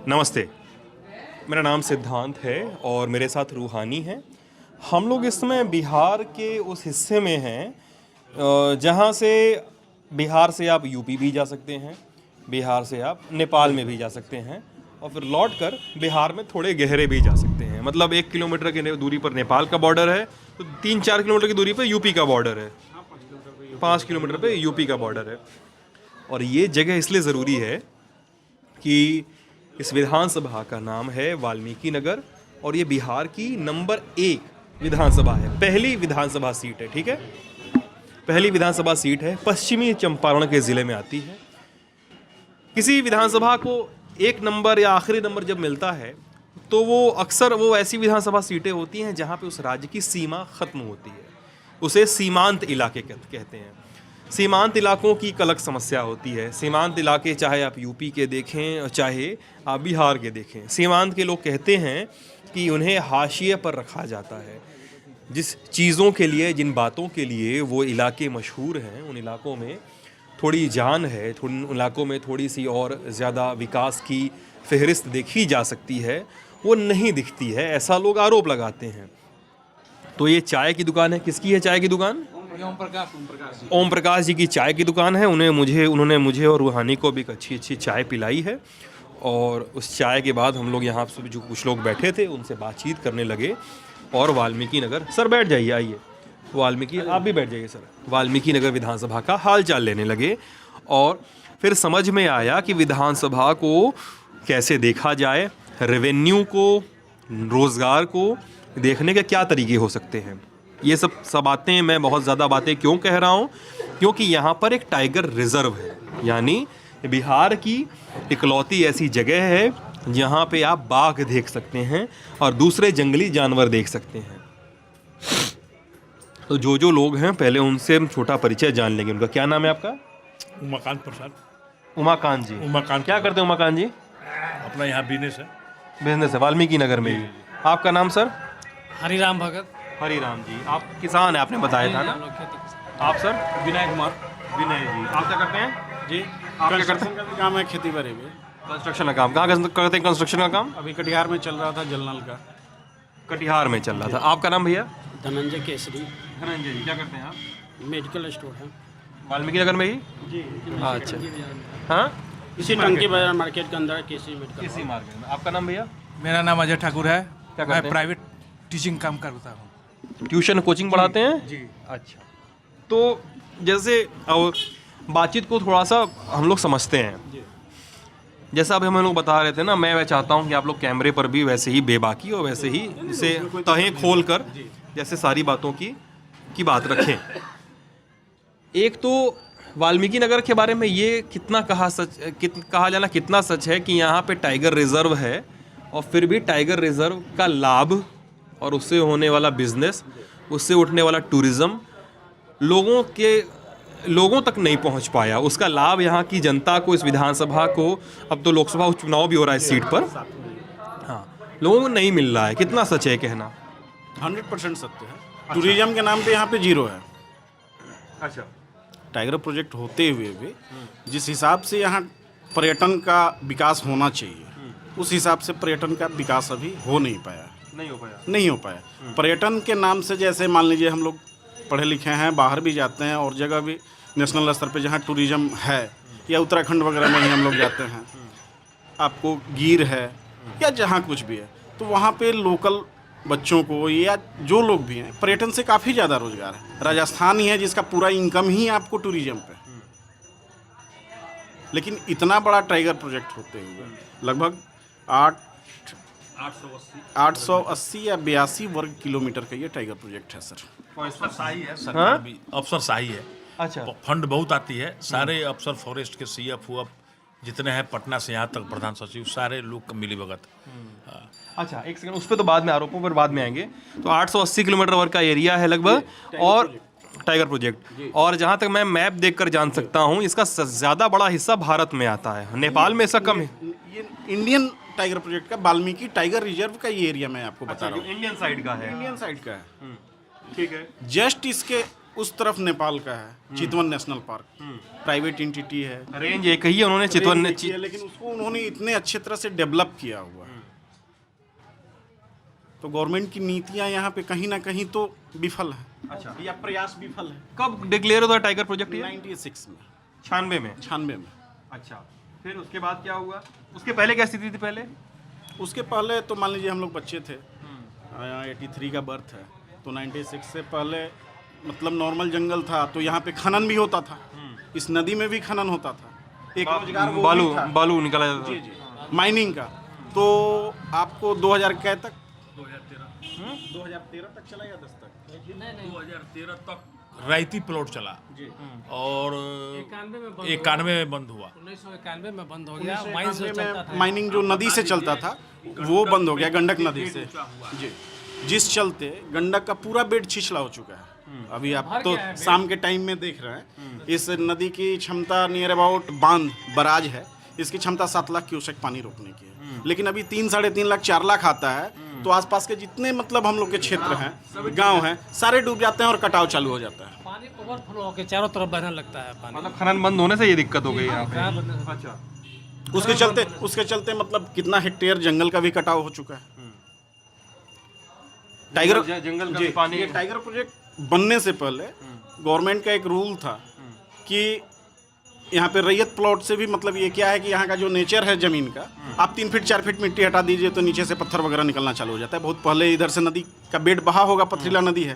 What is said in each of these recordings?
नमस्ते, मेरा नाम सिद्धांत है और मेरे साथ रूहानी है। हम लोग इस समय बिहार के उस हिस्से में हैं जहाँ से बिहार से आप यूपी भी जा सकते हैं, बिहार से आप नेपाल में भी जा सकते हैं और फिर लौट कर बिहार में थोड़े गहरे भी जा सकते हैं। मतलब 1 किलोमीटर की दूरी पर नेपाल का बॉर्डर है, तो 3-4 किलोमीटर की दूरी पर यूपी का बॉर्डर है, 5 किलोमीटर पे यूपी का बॉर्डर है। और ये जगह इसलिए ज़रूरी है कि इस विधानसभा का नाम है वाल्मीकि नगर और ये बिहार की नंबर 1 विधानसभा है, पहली विधानसभा सीट है। ठीक है, पहली विधानसभा सीट है, पश्चिमी चंपारण के ज़िले में आती है। किसी विधानसभा को 1 नंबर या आखिरी नंबर जब मिलता है तो वो अक्सर वो ऐसी विधानसभा सीटें होती हैं जहाँ पे उस राज्य की सीमा ख़त्म होती है, उसे सीमांत इलाके कहते हैं। सीमांत इलाकों की एक अलग समस्या होती है। सीमांत इलाके चाहे आप यूपी के देखें चाहे आप बिहार के देखें, सीमांत के लोग कहते हैं कि उन्हें हाशिए पर रखा जाता है। जिस चीज़ों के लिए, जिन बातों के लिए वो इलाके मशहूर हैं, उन इलाकों में थोड़ी जान है, उन इलाकों में थोड़ी सी और ज़्यादा विकास की फहरिस्त देखी जा सकती है, वो नहीं दिखती है, ऐसा लोग आरोप लगाते हैं। तो ये चाय की दुकान है, किसकी है चाय की दुकान? ओम प्रकाश जी की चाय की दुकान है। उन्होंने मुझे और रूहानी को भी एक अच्छी चाय पिलाई है और उस चाय के बाद हम लोग यहाँ पे जो कुछ लोग बैठे थे उनसे बातचीत करने लगे और वाल्मीकि नगर, सर बैठ जाइए, आइए, वाल्मीकि, आप भी बैठ जाइए सर, वाल्मीकि नगर विधानसभा का हाल चाल लेने लगे। और फिर समझ में आया कि विधानसभा को कैसे देखा जाए, रेवेन्यू को, रोज़गार को देखने के क्या तरीके हो सकते हैं। ये सब बातें, मैं बहुत ज़्यादा बातें क्यों कह रहा हूँ, क्योंकि यहाँ पर एक टाइगर रिज़र्व है, यानी बिहार की इकलौती ऐसी जगह है जहाँ पे आप बाघ देख सकते हैं और दूसरे जंगली जानवर देख सकते हैं। तो जो लोग हैं पहले उनसे हम छोटा परिचय जान लेंगे। उनका क्या नाम है आपका? उमाकांत प्रसाद। उमाकांत जी। उमाकांत, क्या करते हैं उमाकांत जी? अपना यहाँ बिजनेस है। बिजनेस है वाल्मीकि नगर में ही। आपका नाम सर? हरिराम भगत। हरिराम जी, आप किसान हैं आपने बताया था ना? आप सर? विनय कुमार। विनय जी, आप क्या करते हैं जी, आप क्या करते हैं? का भी काम है, खेती बाड़ी में। कंस्ट्रक्शन का काम। कहाँ करते हैं कंस्ट्रक्शन का काम? अभी कटिहार में चल रहा था, जलनल का। कटिहार में चल रहा था। आपका नाम भैया? धनंजय केसरी। धनंजय जी, क्या करते हैं आप? मेडिकल स्टोर है वाल्मीकि नगर में ही? जी। अच्छा, हाँ, इसी टंकी बाजार मार्केट के अंदर केसरी मेडिकल। इसी मार्केट में। आपका नाम भैया? मेरा नाम अजय ठाकुर है। क्या करते मैं हैं? प्राइवेट टीचिंग काम करता हूँ। ट्यूशन कोचिंग पढ़ाते हैं जी। अच्छा, तो जैसे अब बातचीत को थोड़ा सा हम लोग समझते हैं। जैसा अभी हम लोग बता रहे थे ना, मैं चाहता हूँ कि आप लोग कैमरे पर भी वैसे ही बेबाकी और वैसे ही इसे तहें खोल कर जैसे सारी बातों की बात रखें। एक तो वाल्मीकि नगर के बारे में ये कहा जाना कितना सच है कि यहाँ पे टाइगर रिजर्व है और फिर भी टाइगर रिजर्व का लाभ और उससे होने वाला बिजनेस, उससे उठने वाला टूरिज़्म लोगों तक नहीं पहुंच पाया। उसका लाभ यहाँ की जनता को, इस विधानसभा को, अब तो लोकसभा चुनाव भी हो रहा है इस सीट पर, हाँ, लोगों को नहीं मिल रहा है। कितना सच है कहना? 100% सत्य है। टूरिज्म के नाम पे यहाँ पे जीरो है। अच्छा, टाइगर प्रोजेक्ट होते हुए भी जिस हिसाब से यहाँ पर्यटन का विकास होना चाहिए, उस हिसाब से पर्यटन का विकास अभी हो नहीं पाया। नहीं हो पाया। पर्यटन के नाम से, जैसे मान लीजिए हम लोग पढ़े लिखे हैं, बाहर भी जाते हैं और जगह भी नेशनल स्तर पे जहाँ टूरिज्म है, या उत्तराखंड वगैरह में ही हम लोग जाते हैं, आपको गिर है या जहाँ कुछ भी है, तो वहाँ पे लोकल बच्चों को या जो लोग भी हैं, पर्यटन से काफ़ी ज़्यादा रोजगार है। राजस्थान ही है जिसका पूरा इनकम ही आपको टूरिज्म पे। लेकिन इतना बड़ा टाइगर प्रोजेक्ट होते हुए लगभग 880 या 82 वर्ग किलोमीटर का ये टाइगर प्रोजेक्ट है सर। अफसरशाही है, सरकार भी अफसरशाही है। अच्छा, फंड बहुत आती है, सारे अफसर फॉरेस्ट के CF UF जितने हैं, पटना से यहाँ तक प्रधान सचिव, सारे लोग का मिली भगत। अच्छा, एक सेकंड, उस पर तो बाद में, आरोपों पर बाद में आएंगे। तो 880 किलोमीटर वर्ग का एरिया है लगभग, और टाइगर प्रोजेक्ट, और जहाँ तक मैं मैप देखकर जान सकता हूँ इसका ज़्यादा बड़ा हिस्सा भारत में आता है, नेपाल में इसका कम है। ये इंडियन टाइगर प्रोजेक्ट का वाल्मीकि टाइगर रिजर्व का ये एरिया मैं आपको बता रहा हूँ। इंडियन साइड का है। इंडियन साइड का है। ठीक है। जस्ट इसके उस तरफ नेपाल का है, चितवन नेशनल पार्क, प्राइवेट एंटिटी है, रेंज एक ही है, उन्होंने चितवन ने किया, लेकिन उसको उन्होंने इतने अच्छे तरह से डेवलप किया हुआ है। तो गवर्नमेंट की नीतियां यहाँ पे कहीं ना कहीं तो विफल है। अच्छा। या प्रयास विफल है। कब डिक्लेयर होता है टाइगर प्रोजेक्ट ये? 96 में, 96 में। अच्छा, फिर उसके बाद क्या हुआ? उसके पहले क्या स्थिति थी पहले? उसके पहले तो मान लीजिए हम लोग बच्चे थे, 83 का बर्थ है, तो 96 से पहले मतलब नॉर्मल जंगल था, तो यहाँ पे खनन भी होता था, इस नदी में भी खनन होता था, एक रोजगार वो बालू भी था। बालू निकाला जाता जी जी, माइनिंग का। तो आपको 2000 कै तक 2013 तक चला या 10 तक? 2013 तक रायती प्लॉट चला जी। और 91 में बंद हुआ। 1991 में बंद हो गया। माइंस जो चलता था, माइनिंग जो नदी से चलता था वो बंद हो गया, गंडक नदी से जी, जिस चलते गंडक का पूरा बेड छिछला हो चुका है। अभी आप तो शाम के टाइम में देख रहे हैं, इस नदी की क्षमता नियर अबाउट बांध बराज है, इसकी क्षमता 7 लाख क्यूसेक पानी रोकने की है, लेकिन अभी 3, 3.5 लाख 4 लाख आता है, तो आसपास के जितने मतलब हम लोग के क्षेत्र हैं, गांव हैं, सारे डूब जाते हैं और कटाव चालू हो जाता है। पानी ओवरफ्लो होकर चारों तरफ बहने लगता है पानी। मतलब खनन बंद होने से ये दिक्कत हो गई यहाँ पे। खराब बनने से- अच्छा। उसके चलते मतलब कितना हेक्टेयर जंगल का भी कटाव हो चुका है। टाइगर जंगल का जी, भी पानी ये टाइगर प्रोजेक्ट बनने से पहले गवर्नमेंट का एक रूल था कि यहाँ पे रैयत प्लॉट से भी मतलब ये क्या है कि यहाँ का जो नेचर है ज़मीन का, आप 3 फीट 4 फीट मिट्टी हटा दीजिए तो नीचे से पत्थर वगैरह निकलना चालू हो जाता है। बहुत पहले इधर से नदी का बेड बहा होगा, पथरीला नदी है,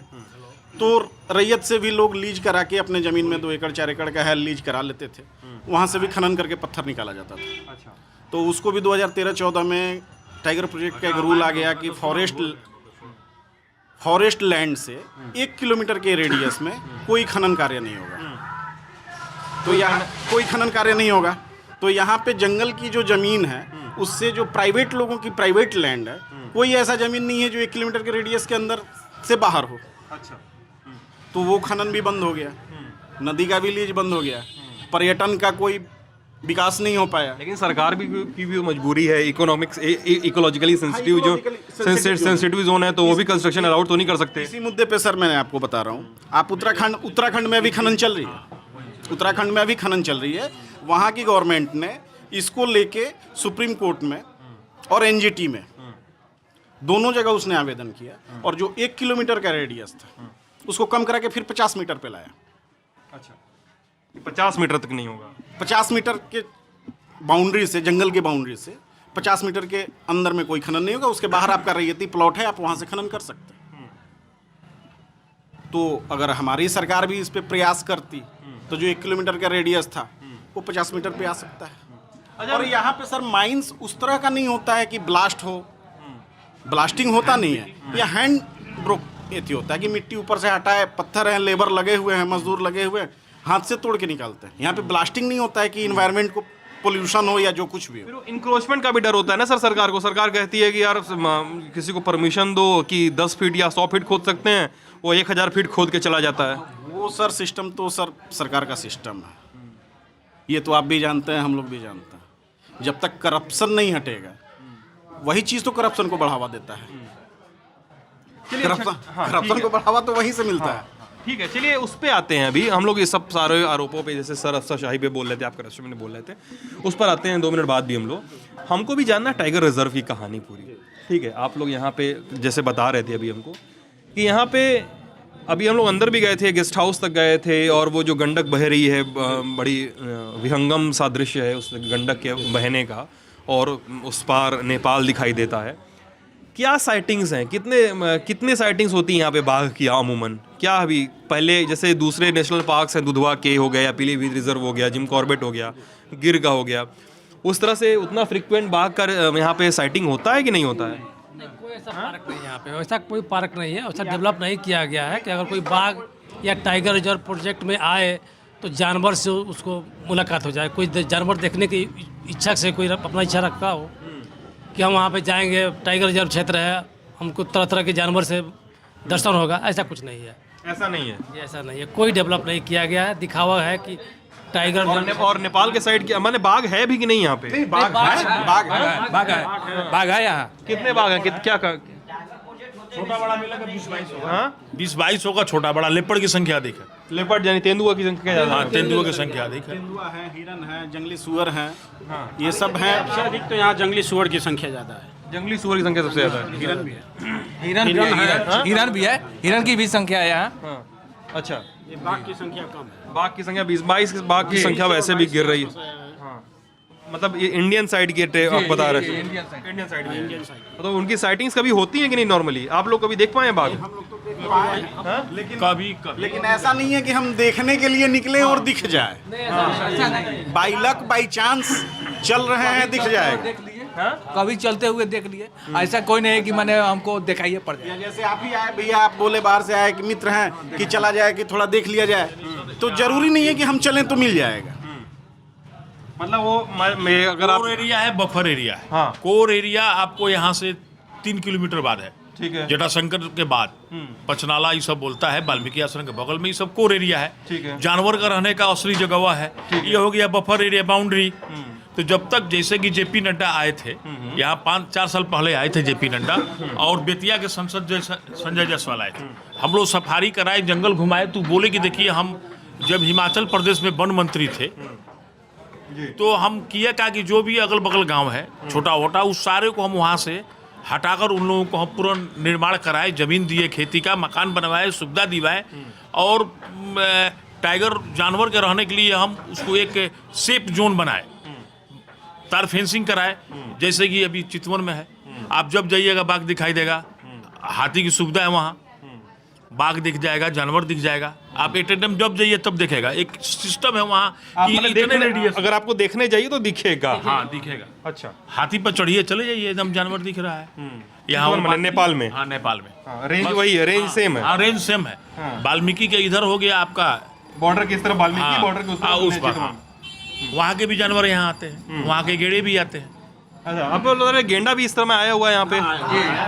तो रैयत से भी लोग लीज करा के अपने ज़मीन में 2 एकड़ 4 एकड़ का है लीज करा लेते थे, वहाँ से भी खनन करके पत्थर निकाला जाता था। अच्छा। तो उसको भी 2013-14 में टाइगर प्रोजेक्ट का एक रूल आ गया कि फॉरेस्ट लैंड से 1 किलोमीटर के रेडियस में कोई खनन कार्य नहीं होगा। तो यहाँ कोई खनन कार्य नहीं होगा, तो यहाँ पे जंगल की जो ज़मीन है उससे जो प्राइवेट लोगों की प्राइवेट लैंड है, कोई ऐसा ज़मीन नहीं है जो 1 किलोमीटर के रेडियस के अंदर से बाहर हो। अच्छा। तो वो खनन भी बंद हो गया, नदी का भी लीज बंद हो गया, पर्यटन का कोई विकास नहीं हो पाया। लेकिन सरकार की भी मजबूरी है, इकोनॉमिक्स इकोलॉजिकली सेंसिटिव जो सेंसिटिव जोन है, तो वो भी कंस्ट्रक्शन अलाउड तो नहीं कर सकते। इसी मुद्दे पे सर मैंने आपको बता रहा हूँ, आप उत्तराखंड में अभी खनन चल रही है, उत्तराखंड में अभी खनन चल रही है। वहाँ की गवर्नमेंट ने इसको लेके सुप्रीम कोर्ट में और एनजीटी में दोनों जगह उसने आवेदन किया, और जो 1 किलोमीटर का रेडियस था उसको कम करा के फिर 50 मीटर पे लाया। अच्छा, 50 मीटर तक नहीं होगा। 50 मीटर के बाउंड्री से, जंगल के बाउंड्री से 50 मीटर के अंदर में कोई खनन नहीं होगा, उसके बाहर आपका रैयती प्लॉट है, आप वहाँ से खनन कर सकते हैं। तो अगर हमारी सरकार भी इस पे प्रयास करती तो जो 1 किलोमीटर का रेडियस था वो 50 मीटर पे आ सकता है। और यहाँ पे सर माइंस उस तरह का नहीं होता है कि ब्लास्ट हो, ब्लास्टिंग होता नहीं है, यह हैंड ब्रोक एथी होता है कि मिट्टी ऊपर से हटाए, पत्थर हैं, लेबर लगे हुए हैं, मजदूर लगे हुए हैं, हाथ से तोड़ के निकालते हैं। यहाँ पे ब्लास्टिंग नहीं होता है कि इन्वायरमेंट को पोल्यूशन हो या जो कुछ भी हो। इंक्रोचमेंट का भी डर होता है ना सर सरकार को। सरकार कहती है कि यार किसी को परमिशन दो कि 10 फीट या 100 फीट खोद सकते हैं, वो 1000 फीट खोद के चला जाता है। वो सर सिस्टम तो सर सरकार का सिस्टम है, ये तो आप भी जानते हैं, हम लोग भी जानते हैं। जब तक करप्शन नहीं हटेगा, वही चीज़ तो करप्शन को बढ़ावा देता है। करप्शन को बढ़ावा तो वहीं से मिलता है। ठीक है, चलिए उस पे आते हैं। अभी हम लोग इस सब सारे आरोपों पे, जैसे सर अफसरशाही पे बोल रहे थे, आप करप्शन में बोल रहे थे, उस पर आते हैं 2 मिनट बाद भी हम लोग। हमको भी जानना है टाइगर रिजर्व की कहानी पूरी। ठीक है, आप लोग यहाँ पे जैसे बता रहे थे अभी हमको कि यहाँ पे अभी हम लोग अंदर भी गए थे, गेस्ट हाउस तक गए थे, और वो जो गंडक बह रही है, बड़ी विहंगम सा दृश्य है उस गंडक के बहने का, और उस पार नेपाल दिखाई देता है। क्या साइटिंग्स हैं, कितने साइटिंग्स होती हैं यहाँ पे बाघ की अमूमन? क्या अभी पहले जैसे दूसरे नेशनल पार्क्स हैं, दुधवा के हो गया, या पीलीभीत रिजर्व हो गया, जिम कॉर्बेट हो गया, गिर का हो गया, उस तरह से उतना फ्रिक्वेंट बाघ का यहाँ पे साइटिंग होता है कि नहीं होता है? नहीं, कोई ऐसा पार्क नहीं है यहाँ पे, वैसा कोई पार्क नहीं है, वैसा डेवलप नहीं किया गया है कि अगर कोई बाघ या टाइगर रिजर्व प्रोजेक्ट में आए तो जानवर से उसको मुलाकात हो जाए। कोई जानवर देखने की इच्छा से कोई अपना इच्छा रखता हो कि हम वहाँ पे जाएंगे, टाइगर रिजर्व क्षेत्र है, हमको तरह तरह के जानवर से दर्शन होगा, ऐसा कुछ नहीं है। ऐसा नहीं है, ये ऐसा नहीं है, कोई डेवलप नहीं किया गया है। दिखावा है कि टाइगर और नेपाल के साइड की मैंने बाघ है भी कि नहीं यहाँ पे? बाघ है यहाँ। कितने बाघ हैं? क्या छोटा बड़ा मिलेगा 20-22 होगा। हाँ 20-22 होगा छोटा बड़ा। लेपर्ड की संख्या अधिक है। लेपर्ड यानी तेंदुआ की संख्या ज़्यादा हाँ तेंदुआ की संख्या अधिक है। तेंदुआ है, हिरन है, जंगली सुअर हैं, ये सब हैं। सबसे अधिक तो यहाँ जंगली सुअर की संख्या ज़्यादा है। जंगली सुअर की संख्या सबसे ज़्यादा है। हिरन भी है। हिरन भी है, हिरन भी है, हिरन की भी संख्या है यहाँ। हाँ अच्छा, ये बाघ की संख्या कम है। बाघ की संख्या 20-22, बाघ की संख्या वैसे भी गिर रही है। हाँ मतलब ये इंडियन साइड के आप बता रहे हैं। इंडियन साइड में तो उनकी साइटिंग्स कभी होती हैं कि नहीं? नॉर्मली आप लोग कभी देख पाए हैं बाघ? कभी कभी लेकिन ऐसा नहीं है कि हम देखने के लिए निकले और दिख जाए। बाई लक बाई चांस चल रहे हैं, दिख जाएगा। कभी चलते हुए देख लिए, ऐसा कोई नहीं है कि मैंने हमको दिखाइए पड़ जाए। जैसे आप ही आए भैया, आप बोले बाहर से आए कि मित्र हैं कि चला जाए कि थोड़ा देख लिया जाए, तो जरूरी नहीं है कि हम चलें तो मिल जाएगा। मतलब वो अगर आप कोर एरिया है, बफर एरिया है। हाँ। कोर एरिया आपको यहाँ से 3 किलोमीटर बाद है। ठीक है। जटाशंकर के बाद पचनाला ये सब बोलता है, वाल्मीकि आश्रम के बगल में ये सब कोर एरिया है। ठीक है। जानवर का रहने का असली जगह है। ये हो गया बफर एरिया, बाउंड्री। तो जब तक जैसे कि जेपी नड्डा आए थे यहाँ 5-4 साल पहले आए थे जेपी नड्डा, और बेतिया के संसद संजय जायसवाल आए थे। हम लोग सफारी कराए, जंगल घुमाए। तो बोले कि देखिए, हम जब हिमाचल प्रदेश में वन मंत्री थे तो हम किया क्या कि जो भी अगल बगल गांव है छोटा मोटा, उस सारे को हम वहाँ से हटाकर उन लोगों को हम पूरा निर्माण कराए, जमीन दिए, खेती का मकान बनवाए, सुविधा दिवाए, और टाइगर जानवर के रहने के लिए हम उसको एक सेफ जोन बनाए, तार फेंसिंग कराए। जैसे कि अभी चितवन में है, आप जब जाइएगा बाघ दिखाई देगा, हाथी की सुविधा है वहाँ, बाघ दिख जाएगा, जानवर दिख जाएगा। आप एट ए टाइम जब जाइए तब दिखेगा। एक सिस्टम है वहाँ कि इतने रेडियस, अगर आपको देखने जाइए तो दिखेगा। हाँ दिखेगा। अच्छा, हाथी पर चढ़िए, चले जाइए, एकदम जानवर दिख रहा है। यहाँ चितवन में, नेपाल में? हाँ नेपाल में। रेंज वही है, रेंज सेम है। हाँ रेंज सेम है। वाल्मीकि के इधर हो गया आपका बॉर्डर किस तरफ, वाल्मीकि हाँ, बॉर्डर के उस हाँ, तरफ उस पर। चितवन। हाँ। वहाँ के भी जानवर यहाँ आते हैं, वहाँ के गेड़े भी आते हैं। अच्छा, अब लोग गेंडा भी इस तरह में आया हुआ है यहाँ पे।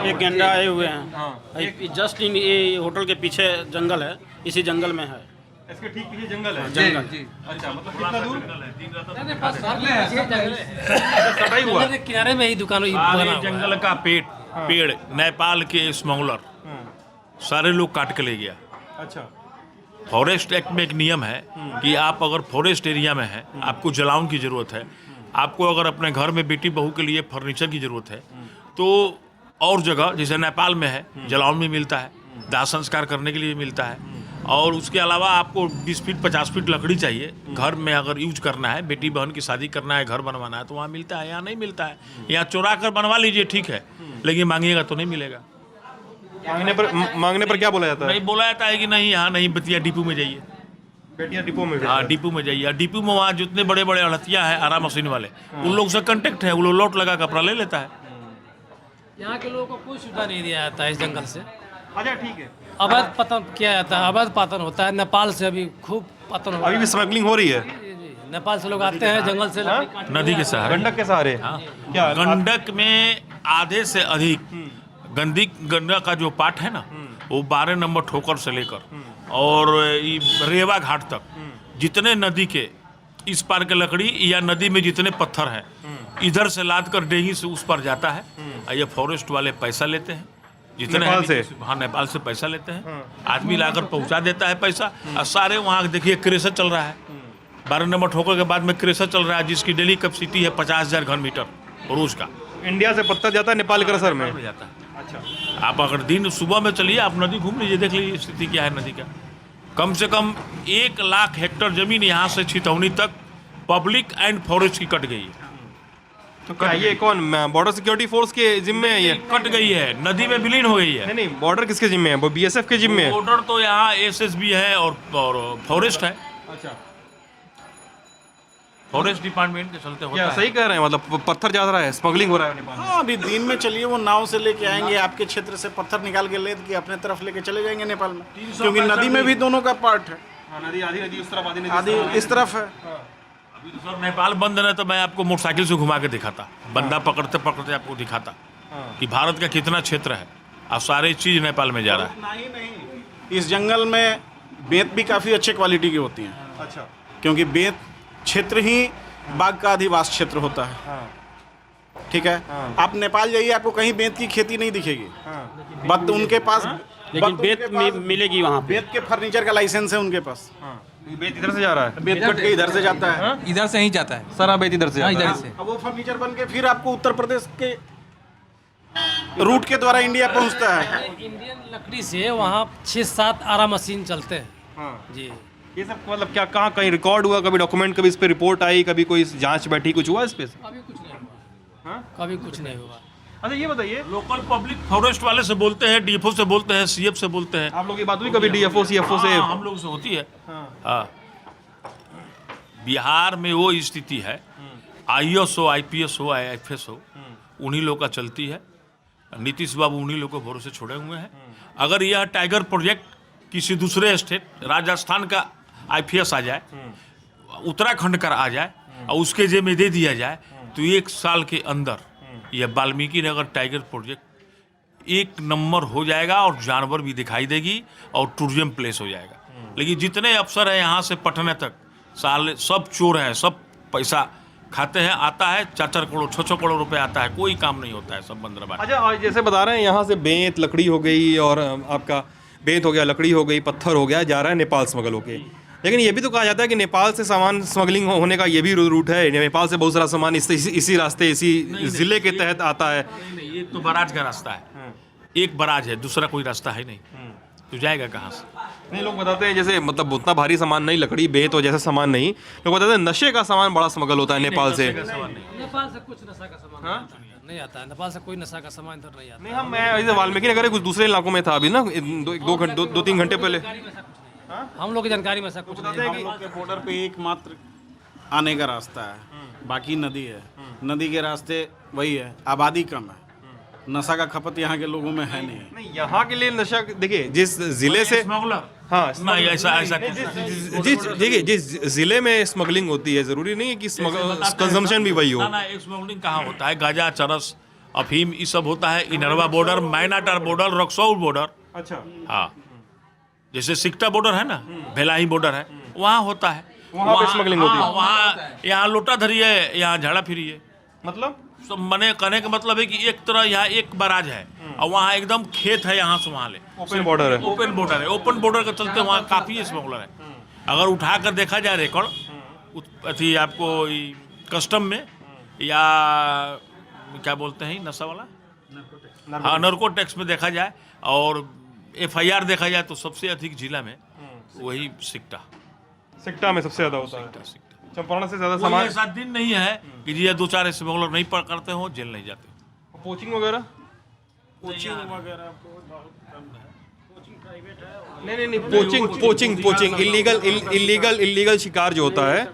ये गेंडा आए हुए हैं। जस्ट इन ये होटल के पीछे जंगल है, इसी जंगल में है। इसके ठीक पीछे जंगल है। जंगल। अच्छा, मतलब कितना दूर? सटाई हुआ किनारे में ही दुकान बना हुआ है। जंगल का पेड़ नेपाल के स्मगलर सारे लोग काट के ले गया। अच्छा, फॉरेस्ट एक्ट में एक नियम है कि आप अगर फॉरेस्ट एरिया में हैं, आपको जलावन की ज़रूरत है, आपको अगर अपने घर में बेटी बहू के लिए फर्नीचर की ज़रूरत है, तो और जगह जैसे नेपाल में है जलावन भी मिलता है, दाह संस्कार करने के लिए भी मिलता है। और उसके अलावा आपको 20 फीट 50 फीट लकड़ी चाहिए घर में, अगर यूज करना है, बेटी बहन की शादी करना है, घर बनवाना है, तो वहाँ मिलता है। यहाँ नहीं मिलता है। यहाँ चुरा कर बनवा लीजिए, ठीक है, लेकिन मांगिएगा तो नहीं मिलेगा। मांगने पर क्या बोला जाता है? नहीं बोला जाता है कि नहीं, यहाँ नहीं, बेतिया डिपो में जाइए। बेटिया डिपो में? हाँ डिपो में जाइए। डिपो में वहाँ जितने बड़े बड़े अड़तिया है, आरा मशीन वाले, उन लोग से कांटेक्ट है, वो लोग लौट लगा कपड़ा ले लेता है। यहाँ के लोगों को कोई सुविधा नहीं दिया जाता है इस जंगल से। अच्छा, ठीक है। अवैध पतन किया जाता है, अवैध पतन होता है। नेपाल से अभी खूब पतन हो रहा अभी भी स्मगलिंग हो रही है? है। नेपाल से लोग आते हैं जंगल से लकड़ी काट के नदी के सहारे। गंडक के सहारे? क्या गंडक में आधे से अधिक गंडक का जो पार्ट है ना, वो 12 नंबर ठोकर से लेकर और रेवा घाट तक जितने नदी के इस पार के लकड़ी या नदी में जितने पत्थर हैं, इधर से लाद कर डेंगी से उस पर जाता है। और ये फॉरेस्ट वाले पैसा लेते हैं जितने नेपाल से? हाँ नेपाल से पैसा लेते हैं। आदमी लाकर पहुंचा देता है पैसा। और सारे वहाँ देखिए क्रेशर चल रहा है, 12 नंबर ठोकर के बाद में क्रेशर चल रहा है, जिसकी डेली कैपेसिटी है 50,000 घन मीटर रोज का। इंडिया से पत्थर जाता है नेपाल क्रशर में? हो जाता है। अच्छा, आप अगर दिन सुबह में चलिए, आप नदी घूम लीजिए, देख लीजिए स्थिति क्या है नदी का। कम से कम 1 लाख हेक्टेयर जमीन यहाँ से छितौनी तक पब्लिक एंड फॉरेस्ट की कट गई है। तो क्या ये कौन बॉर्डर सिक्योरिटी फोर्स के जिम्मे है? ये कट गई है, नदी में विलीन हो गई है। नहीं नहीं, बॉर्डर किसके जिम्मे है? वो बीएसएफ के जिम्मे है? बॉर्डर तो यहाँ एसएसबी है और फॉरेस्ट है। अच्छा, फॉरेस्ट डिपार्टमेंट के चलते होता क्या है। सही कह रहे हैं? मतलब पत्थर जा रहा है, स्मगलिंग हो रहा है नेपाल में? हाँ, अभी दिन में चलिए, वो नाव से लेके आएंगे, आपके क्षेत्र से पत्थर निकाल के लेद के अपने तरफ लेके चले जाएंगे नेपाल में, क्योंकि नदी में भी दोनों का पार्ट है। हाँ, नदी आधी नदी उस तरफ, आधी नदी आदि इस तरफ है। अभी तो सर नेपाल बंद है, तो मैं आपको मोटरसाइकिल से घुमा के दिखाता, बंदा पकड़ते पकड़ते आपको दिखाता कि भारत का कितना क्षेत्र है और सारी चीज नेपाल में जा रहा है। नहीं नहीं, इस जंगल में बेंत भी काफ़ी अच्छे क्वालिटी की होती हैं। अच्छा, क्योंकि बेंत क्षेत्र ही बाघ का अधिवास क्षेत्र होता है। ठीक है, आप नेपाल जाइए आपको कहीं बेंत की खेती नहीं दिखेगी, बट उनके पास लेकिन बेत मिलेगी वहाँ पे। बेत के फर्नीचर का लाइसेंस है उनके पास। बेत इधर से जा रहा है, बेत कट के इधर से जाता है, इधर से ही जाता है। सारा बेत इधर से हाँ, जाता है। इधर से। अब वो फर्नीचर बन के फिर आपको उत्तर प्रदेश के रूट के द्वारा इंडिया पहुंचता है। इंडियन लकड़ी से वहाँ 6-7 आरा मशीन चलते हैं। हाँ। जी। ये सब मतलब क्या कहाँ कहीं रिकॉर्ड हुआ, कभी डॉक्यूमेंट, कभी इस पे रिपोर्ट आई, कभी कोई जांच बैठी, कुछ हुआ इस पे? कभी कुछ नहीं हुआ। हाँ? कभी कुछ नहीं हुआ। अच्छा ये बताइए, लोकल पब्लिक फॉरेस्ट वाले से बोलते हैं, डीएफओ से बोलते हैं, सीएफ से बोलते हैं। आप लोग की बात हुई कभी डीएफओ सीएफओ से? हाँ, हम लोग से होती है। हाँ। बिहार में वो स्थिति है, आईएएस हो, आईपीएस हो, आईएफएस हो, उन्हीं लोग का चलती है। नीतीश बाबू उन्हीं लोग को भरोसे छोड़े हुए हैं। अगर यह टाइगर प्रोजेक्ट किसी दूसरे स्टेट, राजस्थान का आईपीएस आ जाए, उत्तराखंड का आ जाए और उसके जेब में दे दिया जाए, तो 1 साल के अंदर यह Valmiki Nagar tiger project 1 number हो जाएगा और जानवर भी दिखाई देगी और टूरिज्म प्लेस हो जाएगा। लेकिन जितने अफसर हैं यहाँ से पटने तक, साले सब चोर हैं, सब पैसा खाते हैं, आता है 4-4 करोड़ 6-6 करोड़ रुपए आता है, कोई काम नहीं होता है, सब बंदरबाज। अच्छा, और जैसे बता रहे हैं यहाँ से बेंत लकड़ी हो गई और आपका बेंत हो गया, लकड़ी हो गई, पत्थर हो गया, जा रहा है नेपाल स्मगल होके। लेकिन ये भी तो कहा जाता है कि नेपाल से सामान स्मगलिंग होने का ये भी रूट है, नेपाल से बहुत सारा सामान इसी रास्ते, इसी जिले के तहत आता है। नहीं, ये तो बराज का रास्ता है, एक बराज है, दूसरा कोई रास्ता है नहीं, तो जाएगा कहाँ से? नहीं, लोग बताते हैं जैसे मतलब उतना भारी सामान नहीं, लकड़ी बेंत हो जैसा सामान नहीं, लोग बताते हैं नशे का सामान बड़ा स्मगल होता है नेपाल से। नेपाल से कुछ नशा का सामान नहीं आता है। नेपाल से कोई नशा का सामान इधर नहीं आता। नहीं, मैं वाल्मीकि नगर कुछ दूसरे इलाकों में था अभी ना, 2-3 घंटे पहले। हम लोग की जानकारी में ऐसा कुछ नहीं है। हम लोग के बॉर्डर पे एकमात्र आने का रास्ता है, बाकी नदी है। नदी के रास्ते वही है, आबादी कम है, नशा का खपत यहाँ के लोगों में है नहीं। नहीं, यहाँ के लिए नशा देखिए जिस जिले से, स्मगलर, हाँ नहीं ऐसा देखिए जिस जिले में स्मगलिंग होती है, जरूरी नहीं है कि कंजम्पशन भी वही हो। ना, एक स्मगलिंग कहाँ होता है? गांजा, चरस, अफीम, ये सब होता है Inarwa border, Mainatar border, Raxaul border. अच्छा, हाँ, जैसे सिकटा बॉर्डर है ना, भेलाही बॉर्डर है, वहाँ होता है, वहाँ पे स्मगलिंग होती है। हाँ, वहाँ यहाँ लोटा धरी है, यहाँ झाड़ा फिरी है। मतलब तो मने कहने का मतलब है कि एक तरह यहाँ एक बराज है और वहाँ एकदम खेत है, यहाँ से वहाँ ले ओपन बॉर्डर है। ओपन बॉर्डर है। ओपन बॉर्डर के चलते वहाँ काफ़ी स्मगलर है। अगर उठा कर देखा जाए रिकॉर्ड अथी आपको कस्टम में या क्या बोलते हैं नशा वाला, हाँ, नार्को टैक्स में देखा जाए और FIR देखा जाए तो सबसे अधिक जिला में वही सिकटा में सबसे ज़्यादा होता है। सिकटा चंपारण से ज़्यादा कोई सामान। ऐसा दिन नहीं है कि ये 2-4 स्मगलर नहीं पकड़ते हो, जेल नहीं जाते। कोचिंग वगैरह नहीं, पोचिंग इलीगल शिकार जो होता है,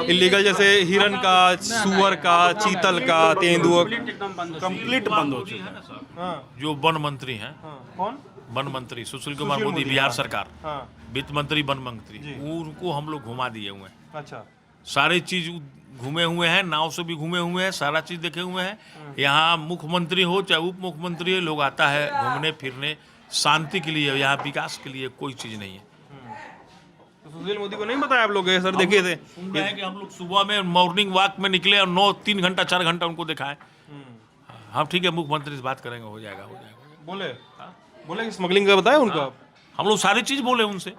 इलीगल जैसे हिरन का, सुअर का, चीतल का, तेंदुआ, कंप्लीट बंद हो चुका है। हाँ, जो वन मंत्री हैं, कौन? वन मंत्री सुशील कुमार मोदी, बिहार सरकार, हाँ, वित्त मंत्री, वन मंत्री, उनको हम लोग घुमा दिए हुए हैं। अच्छा, सारी चीज घूमे हुए हैं, नाव से भी घूमे हुए हैं, सारा चीज देखे हुए हैं। यहाँ मुख्यमंत्री हो चाहे उप मुख्यमंत्री, लोग आता है घूमने फिरने, शांति के लिए, यहाँ विकास के लिए कोई चीज नहीं है। तो सुशील मोदी को नहीं बताया आप लोग गए सर, देखे थे? सुन रहे हैं कि हम लोग सुबह में मॉर्निंग वॉक में निकले और 3 घंटा 4 घंटा उनको दिखाएं। हाँ ठीक है, मुख्यमंत्री से बात करेंगे, हो जाएगा। बोले कि स्मगलिंग का बताया उनको आप? हम लोग सारी चीज बोले उनसे।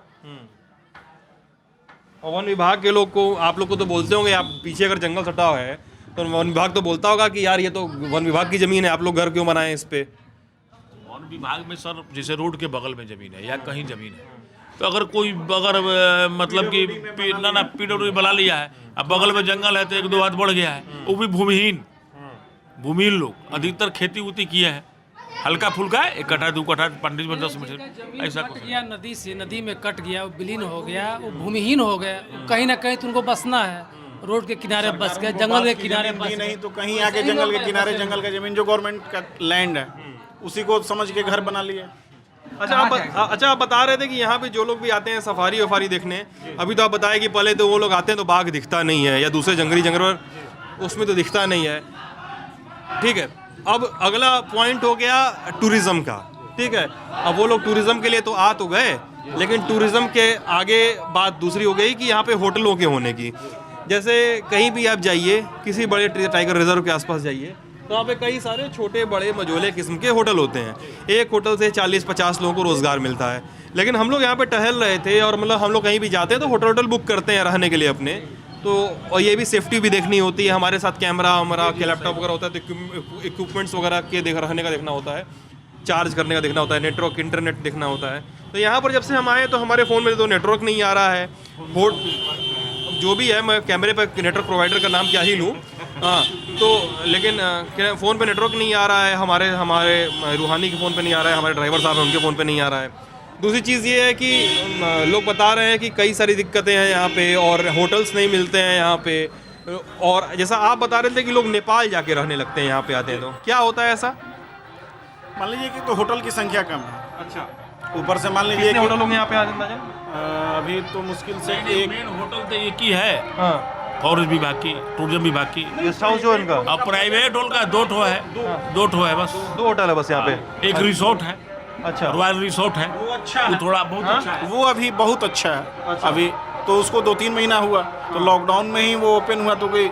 और वन विभाग के लोग को, आप लोग को तो बोलते होंगे, आप पीछे अगर जंगल सटा हुआ है तो वन विभाग तो बोलता होगा कि यार ये तो वन विभाग की जमीन है, आप लोग घर क्यों बनाए इस पे? वन विभाग में सर जैसे रोड के बगल में जमीन है या कहीं जमीन है, तो अगर कोई मतलब कि PWD बना लिया है, अब बगल में जंगल है तो 1-2 हाथ बढ़ गया है, वो भी भूमिहीन लोग अधिकतर खेती उती किए हैं, हल्का फुल्का 1 कट्ठा 2 कट्ठा, पंडित में 10 मीटर ऐसा कट गया नदी से, नदी में कट गया, वो विलीन हो गया, वो भूमिहीन हो गया, कहीं ना कहीं तो उनको बसना है, रोड के किनारे बस गए, जंगल के किनारे बस नहीं तो कहीं आके जंगल के किनारे, जंगल का जमीन जो गवर्नमेंट का लैंड है उसी को समझ के घर बना लिए। अच्छा, आप बता रहे थे कि यहाँ पे जो लोग भी आते हैं सफारी वफारी देखने, अभी तो आप बताया कि पहले तो वो लोग आते हैं तो बाघ दिखता नहीं है या दूसरे जंगली जानवर उसमें तो दिखता नहीं है, ठीक है। अब अगला पॉइंट हो गया टूरिज्म का, ठीक है। अब वो लोग टूरिज्म के लिए तो आ तो गए, लेकिन टूरिज्म के आगे बात दूसरी हो गई कि यहाँ पे होटलों के होने की। जैसे कहीं भी आप जाइए, किसी बड़े टाइगर रिजर्व के आसपास जाइए, तो तो वहाँ पे कई सारे छोटे बड़े मझोले किस्म के होटल होते हैं। एक होटल से 40-50 लोगों को रोज़गार मिलता है। लेकिन हम लोग यहाँ पे टहल रहे थे और मतलब हम लोग कहीं भी जाते हैं तो होटल बुक करते हैं रहने के लिए अपने, तो और ये भी सेफ्टी भी देखनी होती है, हमारे साथ कैमरा हमारा के लैपटॉप वगैरह होता है, तो इक्विपमेंट्स वगैरह के रहने का देखना होता है, चार्ज करने का देखना होता है, नेटवर्क इंटरनेट देखना होता है। तो यहाँ पर जब से हम आए तो हमारे फ़ोन में तो नेटवर्क नहीं आ रहा है, जो भी है, मैं कैमरे पर नेटवर्क प्रोवाइडर का नाम क्या ही लूँ, हाँ, तो लेकिन फ़ोन पे नेटवर्क नहीं आ रहा है, हमारे रूहानी के फ़ोन पे नहीं आ रहा है, हमारे ड्राइवर साहब हैं उनके फ़ोन पे नहीं आ रहा है। दूसरी चीज़ ये है कि लोग बता रहे हैं कि कई सारी दिक्कतें हैं यहाँ पे और होटल्स नहीं मिलते हैं यहाँ पे, और जैसा आप बता रहे थे कि लोग नेपाल जाके रहने लगते हैं यहाँ पे आते हैं, तो क्या होता है ऐसा? मान लीजिए कि तो होटल की संख्या कम है। अच्छा, ऊपर से मान लीजिए कितने होटल लोग यहाँ पे आ जाते हैं? अभी तो मुश्किल से एक मेन होटल तो एक ही है, हाँ, फॉरेस्ट विभाग की, टूरिज्म विभाग की। गेस्ट हाउस जो है इनका, अब प्राइवेट होटल का 2 ठो है, 2 ठो है बस। 2 होटल है बस यहाँ पे। एक रिसोर्ट है, अच्छा, रॉयल रिसोर्ट है, वो अच्छा वो है, थोड़ा बहुत अच्छा है। वो अभी बहुत अच्छा है। अभी तो उसको 2-3 महीना हुआ, तो लॉकडाउन में ही वो ओपन हुआ, तो कोई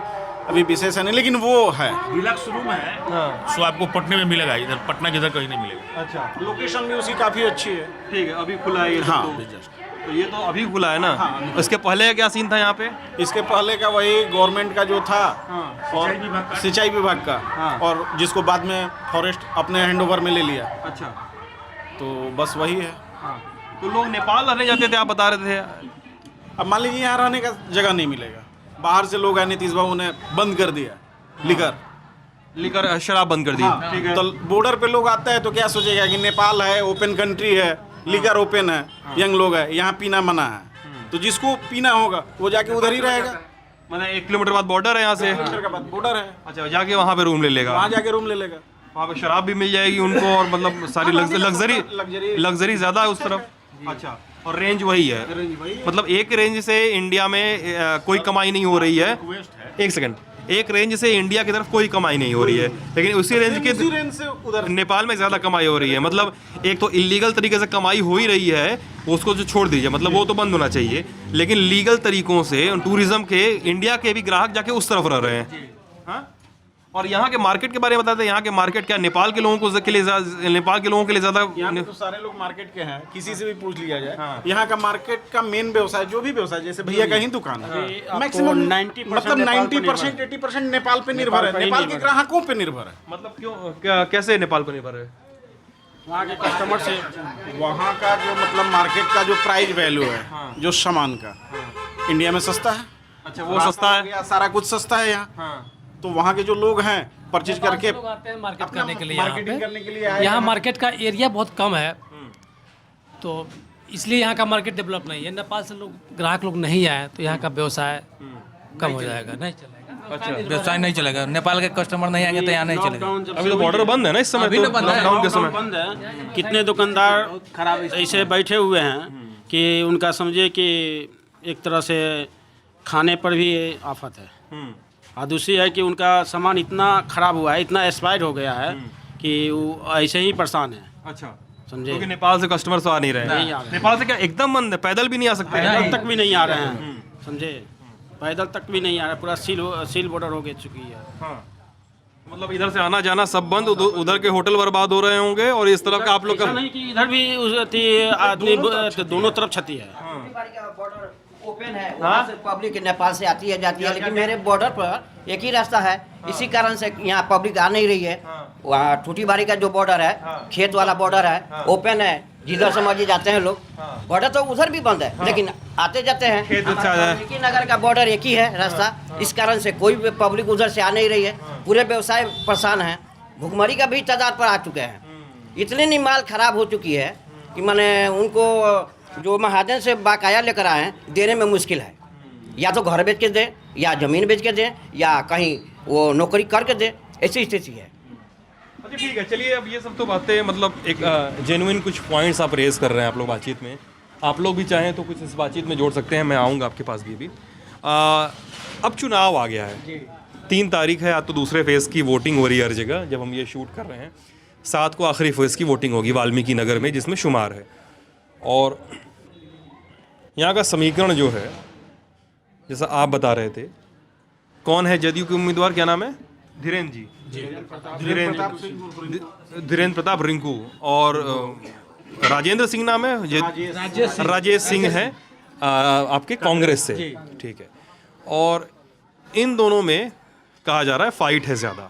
अभी विशेष है नहीं, लेकिन वो है। डिलक्स रूम है, हाँ, सो आपको पटने में मिलेगा, इधर पटना के इधर कहीं नहीं मिलेगा। अच्छा, लोकेशन भी उसकी काफ़ी अच्छी है। ठीक है, अभी खुला है ये सब हाँ, तो ये तो अभी खुला है ना। हाँ, इसके पहले का क्या सीन था यहाँ पे? इसके पहले का वही गवर्नमेंट का जो था, और सिंचाई विभाग का। सिंचाई विभाग का, हाँ। और जिसको बाद में फॉरेस्ट अपने हैंडओवर में ले लिया, अच्छा, तो बस वही है। हाँ, तो लोग नेपाल रहने जाते थे, आप बता रहे थे। अब मान लीजिए यहाँ रहने का जगह नहीं मिलेगा, बाहर से लोग आए, नीतीश बाबू ने बंद कर दिया लिकर शराब बंद कर दी। हाँ, ठीक है, तो बॉर्डर पे लोग आता है तो क्या सोचेगा कि नेपाल है, ओपन कंट्री है, लिकर ओपन है, यंग लोग है, यहाँ पीना मना है, तो जिसको पीना होगा वो जाके उधर ही रहेगा। मतलब 1 किलोमीटर बाद बॉर्डर है यहाँ से। किलोमीटर के बाद बॉर्डर है, अच्छा, जाके वहाँ पे रूम ले लेगा, वहाँ जाके रूम ले लेगा। वहाँ पे शराब भी मिल जाएगी उनको, और मतलब सारी लग्जरी ज़्यादा है उस तरफ। अच्छा, और रेंज वही है, मतलब एक रेंज से इंडिया में कोई कमाई नहीं हो रही है। एक सेकंड, एक रेंज से इंडिया की तरफ कोई कमाई नहीं हो रही है, लेकिन उसी रेंज से उधर नेपाल में ज़्यादा कमाई हो रही है। मतलब एक तो इलीगल तरीके से कमाई हो ही रही है, उसको जो छोड़ दीजिए, मतलब वो तो बंद होना चाहिए, लेकिन लीगल तरीकों से टूरिज्म के इंडिया के भी ग्राहक जाके उस तरफ रह रहे हैं। हाँ, और यहाँ के मार्केट के बारे में बताते हैं। यहाँ के मार्केट क्या नेपाल के लोगों को के लिए ज़्यादा यहाँ पे तो सारे लोग मार्केट के हैं, किसी से भी पूछ लिया जाए। हाँ। यहाँ का मार्केट का मेन व्यवसाय, जो भी व्यवसाय, जैसे भैया का ही दुकान है, आपको मैक्सिमम 90% मतलब नेपाल पे 90% 80% नेपाल पे निर्भर है, पे ही नेपाल के निर्भर है। ग्राहकों पे निर्भर है। मतलब क्यों, कैसे नेपाल पर निर्भर है? वहाँ के कस्टमर से वहाँ का जो मतलब मार्केट का जो प्राइस वैल्यू है, जो सामान का, इंडिया में सस्ता है। अच्छा, वो सस्ता है, सारा कुछ सस्ता है यहाँ। हाँ, तो वहाँ के जो लोग हैं परचेज करके लोग आते हैं मार्केट अपना करने के लिए यहाँ मार्केटिंग पे। करने के लिए आए यहाँ हैं। मार्केट का एरिया बहुत कम है, तो इसलिए यहाँ का मार्केट डेवलप नहीं है। नेपाल से लोग ग्राहक लोग नहीं आए तो यहाँ का व्यवसाय कम हो जाएगा, नहीं चलेगा। अच्छा, व्यवसाय नहीं चलेगा, नेपाल के कस्टमर नहीं आएंगे तो यहाँ नहीं चलेगा। लॉकडाउन जब अभी तो बॉर्डर बंद है ना इस समय, अभी तो तो बंद है। लॉकडाउन के समय। बंद है, कितने दुकानदार ऐसे बैठे हुए हैं कि उनका समझिए कि एक तरह से खाने पर भी आफत है। और दूसरी है कि उनका सामान इतना खराब हुआ है, इतना एक्सपायर्ड हो गया है कि वो ऐसे ही परेशान है, अच्छा, समझे। क्योंकि नेपाल से कस्टमर्स आ नहीं रहे नहीं हैं। आ रहे। नेपाल से क्या एकदम बंद है, पैदल भी नहीं आ सकते? पैदल तक भी नहीं आ रहे हैं, समझे, पैदल तक भी नहीं आ रहा, पूरा सील बॉर्डर हो गई चुकी है। हाँ, मतलब इधर से आना जाना सब बंद, उधर के होटल बर्बाद हो रहे होंगे, और इस तरफ का आप लोग ऐसा का नहीं कि इधर भी आदमी दोनों तरफ क्षति है। बॉर्डर ओपन है, वहाँ से पब्लिक नेपाल से आती है जाती है, लेकिन मेरे बॉर्डर पर एक ही रास्ता है, इसी कारण से यहाँ पब्लिक आ नहीं रही है। वहाँ ठूठीबाड़ी का जो बॉर्डर है, खेत वाला बॉर्डर है, ओपन है, जिधर समझिए जाते हैं लोग। बॉर्डर तो उधर भी बंद है, लेकिन आते जाते हैं। खेत अच्छा है। वाल्मीकि नगर का बॉर्डर एक ही है रास्ता, इस कारण से कोई भी पब्लिक उधर से आ नहीं रही है, पूरे व्यवसाय परेशान है। भुखमरी का भी तादाद पर आ चुके हैं, इतनी नी माल खराब हो चुकी है कि माने उनको जो महाजन से बाकाया लेकर आए हैं देने में मुश्किल है। या तो घर बेच के दे, या ज़मीन बेच के दे, या कहीं वो नौकरी करके दे, ऐसी स्थिति है। अच्छा, ठीक है, चलिए, अब ये सब तो बातें, मतलब एक जेन्युइन कुछ पॉइंट्स आप रेज कर रहे हैं आप लोग बातचीत में। आप लोग भी चाहें तो कुछ इस बातचीत में जोड़ सकते हैं, मैं आऊँगा आपके पास भी। अब चुनाव आ गया है, 3 तारीख है, आज तो दूसरे फेज़ की वोटिंग हो रही है हर जगह जब हम ये शूट कर रहे हैं। 7 को आखिरी फेज़ की वोटिंग होगी वाल्मीकि नगर में, जिसमें शुमार है। और यहाँ का समीकरण जो है, जैसा आप बता रहे थे, कौन है जदयू के उम्मीदवार, क्या नाम है? धीरेन्द्र जी, धीरेन्द्र प्रताप रिंकू, और राजेंद्र सिंह नाम है, राजेश सिंह है आपके कांग्रेस से, ठीक है। और इन दोनों में कहा जा रहा है फाइट है ज़्यादा।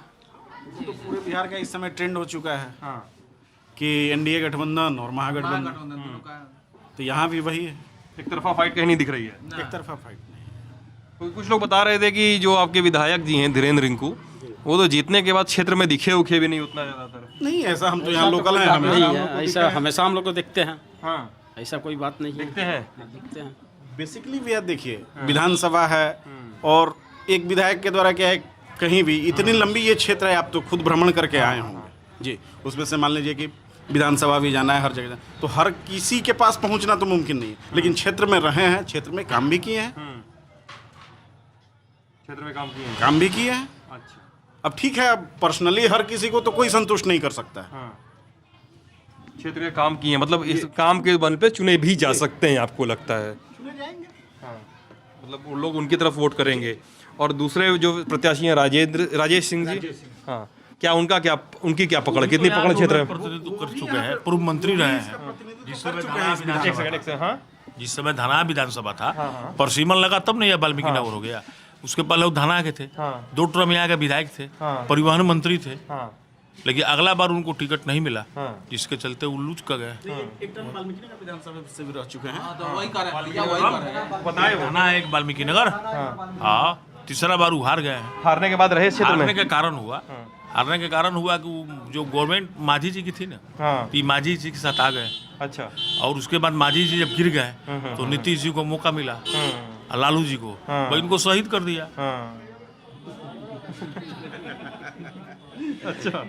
तो पूरे बिहार का इस समय ट्रेंड हो चुका है कि एनडीए गठबंधन और महागठबंधन, तो यहाँ भी वही है, एक तरफा फाइट कहीं नहीं दिख रही है। एक तरफा फाइट नहीं। कुछ लोग बता रहे थे कि जो आपके विधायक जी हैं धीरेन्द्र रिंकू, वो तो जीतने के बाद क्षेत्र में दिखे उखे भी नहीं उतना ज़्यादातर। नहीं ऐसा, हम तो यहाँ लोकल हैं, नहीं है ऐसा, हमेशा हम लोग को देखते हैं, हाँ, ऐसा कोई बात नहीं है, देखते हैं। देखते हैं। बेसिकली भी आप देखिए, विधानसभा है और एक विधायक के द्वारा क्या है, कहीं भी इतनी लंबी ये क्षेत्र है, आप तो खुद भ्रमण करके आए होंगे जी, उसमें से मान लीजिए कि विधानसभा भी जाना है, हर जगह, तो हर किसी के पास पहुंचना तो मुमकिन नहीं है, लेकिन क्षेत्र में रहे हैं, क्षेत्र में काम भी किए हैं, क्षेत्र में काम किए हैं। काम भी किए हैं। अच्छा, अब ठीक है, अब पर्सनली हर किसी को तो कोई संतुष्ट नहीं कर सकता है। हाँ, क्षेत्र के काम किए हैं, मतलब इस काम के बल पे चुने भी जा सकते हैं, आपको लगता है? हाँ, मतलब वो लोग उनकी तरफ वोट करेंगे। और दूसरे जो प्रत्याशी हैं राजेश सिंह जी, हाँ, क्या उनकी क्या पकड़, कितनी पकड़ क्षेत्र है? प्रतिनिधित्व कर चुके हैं, पूर्व मंत्री रहे हैं, जिस समय जिस समय धना विधानसभा था, परसीमन लगा तब नहीं वाल्मीकि नगर हो गया, उसके पहले वो धना के थे, 2 टर्म यहाँ के विधायक थे, परिवहन मंत्री थे, लेकिन अगला बार उनको टिकट नहीं मिला, जिसके चलते उल्लूच कर गए। एक टर्म वाल्मीकि नगर विधानसभा से भी रह चुके हैं, तो वही कर रहे बताए धना एक वाल्मीकि नगर, हाँ, तीसरा बार वो हार गए हैं। हारने के बाद रहे क्षेत्र में, हारने के कारण हुआ कि वो जो गवर्नमेंट माझी जी की थी ना, हाँ, तो माझी जी के साथ आ गए। अच्छा, और उसके बाद माझी जी जब गिर गए तो नीतीश जी को मौका मिला, और लालू जी को, तो इनको शहीद कर दिया। अच्छा,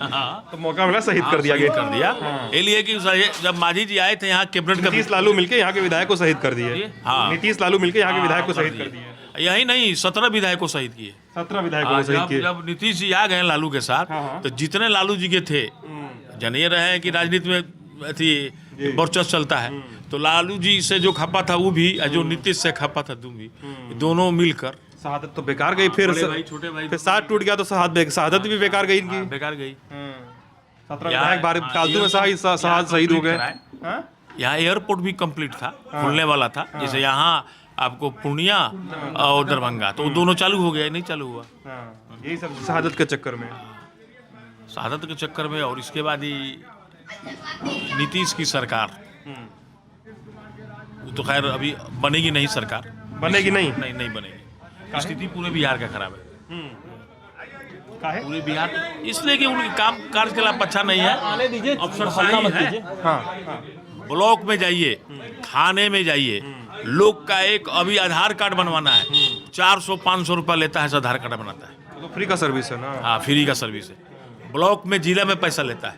हाँ, तो मौका मिला, शहीद कर दिया गया। इसलिए कि जब माझी जी आए थे यहाँ कैबिनेट का, नीतीश लालू मिलके यहाँ के विधायक को शहीद कर दिए। हाँ, नीतीश लालू मिलके यहाँ के विधायक को शहीद कर दिए। यही नहीं, 17 विधायक को शहीद किए। 17 विधायकों को शहीद किए। जब नीतीश जी आ गए लालू के साथ, तो जितने लालू जी के थे, जानिए रहे हैं कि राजनीति में थी वर्चस्व चलता है, तो लालू जी से जो खपा था वो भी, जो नीतीश से खपा था तुम भी, दोनों मिलकर शहादत तो बेकार गई। फिर छोटे भाई फिर साथ टूट गया तो शहादत भी बेकार गई इनकी, बेकार गई। 17 विधायक फालतू में शहीद हो गए। यहाँ एयरपोर्ट भी कंप्लीट था, खुलने वाला था, जैसे यहाँ आपको पूर्णिया और दरभंगा, तो दोनों चालू हो गया, नहीं चालू हुआ। यही सब शहादत के चक्कर में, शहादत के चक्कर में। और इसके बाद ही नीतीश की सरकार, वो तो खैर अभी बनेगी नहीं सरकार, बनेगी नहीं बनेगी। स्थिति पूरे बिहार का खराब है, पूरे बिहार, इसलिए कि उनके काम कार्यकलाप अच्छा नहीं है, अफसरशाही है। ब्लॉक में जाइए, थाने में जाइए, लोग का एक अभी आधार कार्ड बनवाना है, 400-500 रुपया लेता है, आधार कार्ड बनाता है, तो फ्री का सर्विस है ना। हाँ, फ्री का सर्विस है। ब्लॉक में जिला में पैसा लेता है।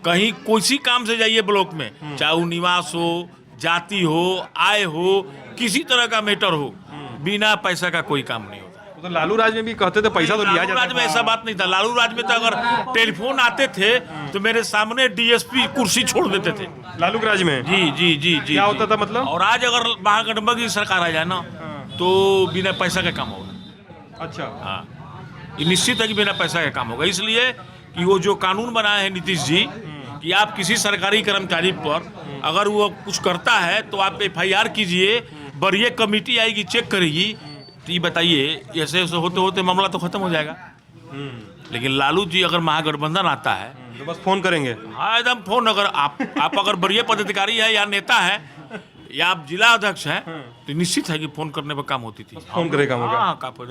कहीं किसी काम से जाइए ब्लॉक में, चाहे वो निवास हो, जाति हो, आय हो, किसी तरह का मैटर हो, बिना पैसा का कोई काम नहीं होता। तो लालू राज में भी कहते थे पैसा तो लिया जाता। लालू राज में ऐसा बात नहीं था। लालू राज में तो अगर टेलीफोन आते थे तो मेरे सामने डीएसपी कुर्सी छोड़ देते थे। लालू राज में जी क्या होता था मतलब? और आज अगर महागठबंधन की सरकार आ जाए ना, तो बिना पैसा का काम होगा। अच्छा, हाँ, ये निश्चित है कि बिना पैसा का काम होगा। इसलिए कि वो जो कानून बनाए हैं नीतीश जी, कि आप किसी सरकारी कर्मचारी पर अगर वो कुछ करता है तो आप FIR कीजिए, बड़ी कमेटी आएगी, चेक करेगी। तो ये बताइए, ऐसे होते होते मामला तो खत्म हो जाएगा। लेकिन लालू जी अगर महागठबंधन आता है तो बस फोन करेंगे। हाँ, एकदम फोन। अगर आप अगर बड़े पदाधिकारी है या नेता है या आप जिला अध्यक्ष हैं, तो निश्चित है कि फोन करने पर काम होती थी। फोन करे काम होगा।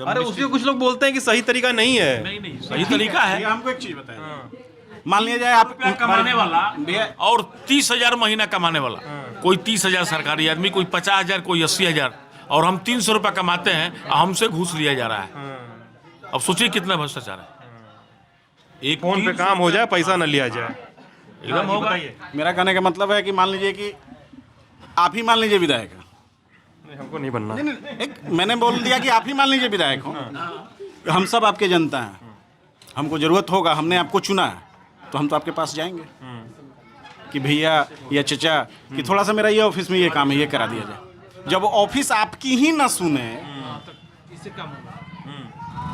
अरे उसमें कुछ लोग बोलते हैं कि सही तरीका नहीं है। नहीं, सही तरीका है। हमको एक चीज बताइए, मान लिया जाए आप कमाने वाला और 30,000 महीना कमाने वाला, कोई 30,000 सरकारी आदमी, कोई 50,000, कोई 80,000, और हम 300 रुपया कमाते हैं, हमसे घूस लिया जा रहा है। अब सोचिए कितना भ्रष्टाचार है। एक फोन पे काम हो जाए, पैसा न लिया जाए, एकदम होगा। मेरा कहने का मतलब है कि मान लीजिए कि आप ही मान लीजिए विधायक हैं। हमको नहीं बनना। मैंने बोल दिया कि आप ही मान लीजिए विधायक हो, हम सब आपके जनता हैं, हमको जरूरत होगा, हमने आपको चुना है, तो हम तो आपके पास जाएंगे कि भैया या चचा कि थोड़ा सा मेरा ये ऑफिस में ये काम है, ये करा दिया जाए। जब ऑफिस आपकी ही ना सुने